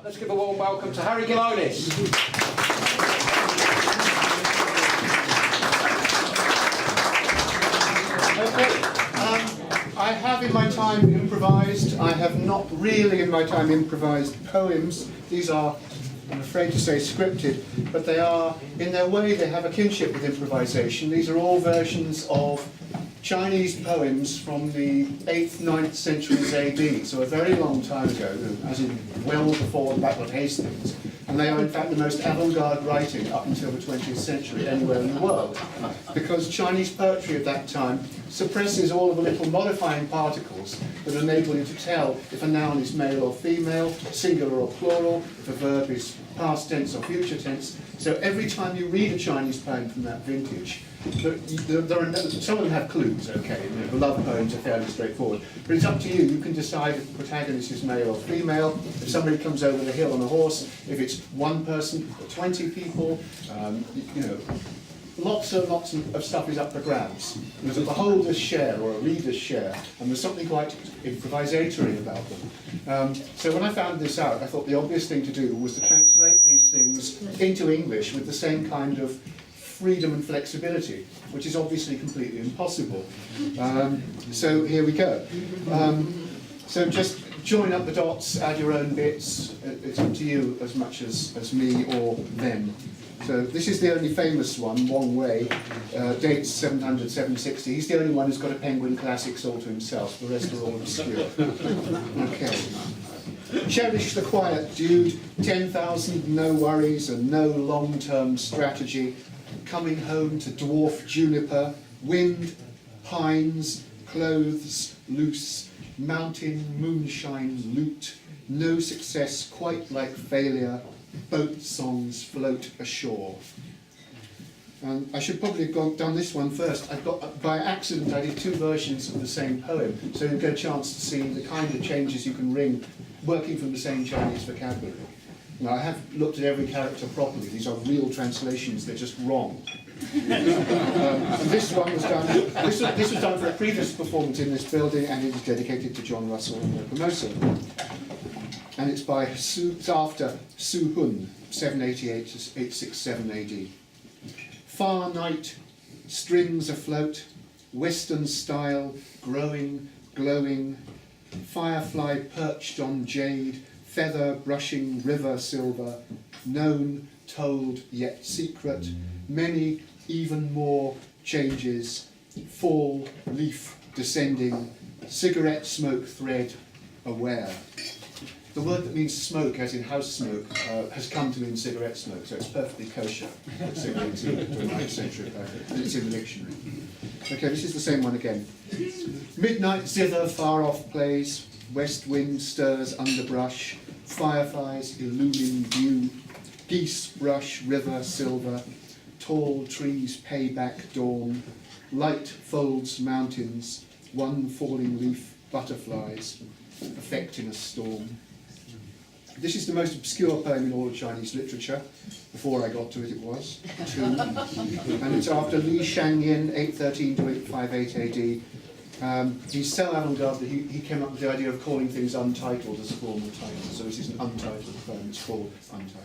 Let's give a warm welcome to Harry Gilonis. Okay, I have in my time improvised. I have not really in my time improvised poems. These are, I'm afraid to say, scripted, but they are, in their way, they have a kinship with improvisation. These are all versions of Chinese poems from the 8th, 9th centuries AD, so a very long time ago, as in well before the Battle of Hastings. And they are in fact the most avant-garde writing up until the 20th century anywhere in the world, because Chinese poetry at that time suppresses all of the little modifying particles that enable you to tell if a noun is male or female, singular or plural, if a verb is past tense or future tense. So every time you read a Chinese poem from that vintage, some of them have clues, okay, the love poems are fairly straightforward, but it's up to you. You can decide if the protagonist is male or female, if somebody comes over the hill on a horse, if it's one person or 20 people, you know, lots of stuff is up for grabs. There's a beholder's share or a reader's share, and there's something quite improvisatory about them. So when I found this out, I thought the obvious thing to do was to translate these things into English with the same kind of freedom and flexibility, which is obviously completely impossible. So here we go. So just join up the dots, add your own bits. It's up to you as much as me or them. So this is the only famous one, Wong Wei, dates 700, 760. He's the only one who's got a Penguin Classics all to himself. The rest are all obscure. Okay. Cherish the quiet, dude. 10,000 no worries and no long-term strategy. Coming home to dwarf juniper, wind, pines, clothes loose, mountain, moonshine, loot, no success quite like failure, boat songs float ashore. I should probably have done this one first. By accident, I did two versions of the same poem, so you get a chance to see the kind of changes you can ring working from the same Chinese vocabulary. Now, I have looked at every character properly. These are real translations, they're just wrong. And this one was done, this was done for a previous performance in this building, and it is dedicated to John Russell and MOPOMOSO. And it's after Su Hun, 788 to 867 AD. Far night, strings afloat, Western style, growing, glowing, firefly perched on jade, feather brushing river silver, known, told, yet secret, many, even more changes, fall, leaf descending, cigarette smoke thread, aware. The word that means smoke, as in house smoke, has come to mean cigarette smoke, so it's perfectly kosher, considering to a 9th century fact, and it's in the dictionary. Okay, this is the same one again. Midnight zither far off plays, west wind stirs underbrush, fireflies illumine view, geese brush river silver, tall trees pay back dawn, light folds mountains, one falling leaf butterflies, effect in a storm. This is the most obscure poem in all of Chinese literature. Before I got to it, it was. And it's after Li Shangyin, 813 to 858 AD. He's so avant-garde that he came up with the idea of calling things untitled as a formal title. So this is an untitled poem, it's called Untitled.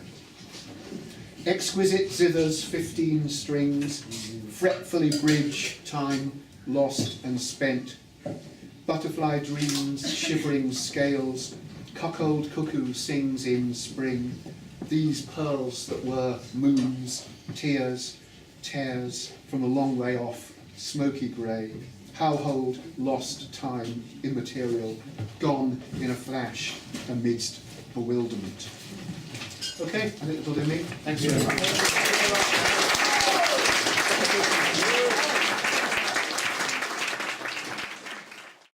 Exquisite zithers, 15 strings, fretfully bridge, time, lost and spent. Butterfly dreams, shivering scales, cuckold cuckoo sings in spring. These pearls that were moons, tears, tears from a long way off, smoky grey. How hold lost time, immaterial, gone in a flash amidst bewilderment. Okay, I think that'll do me. Thanks very much.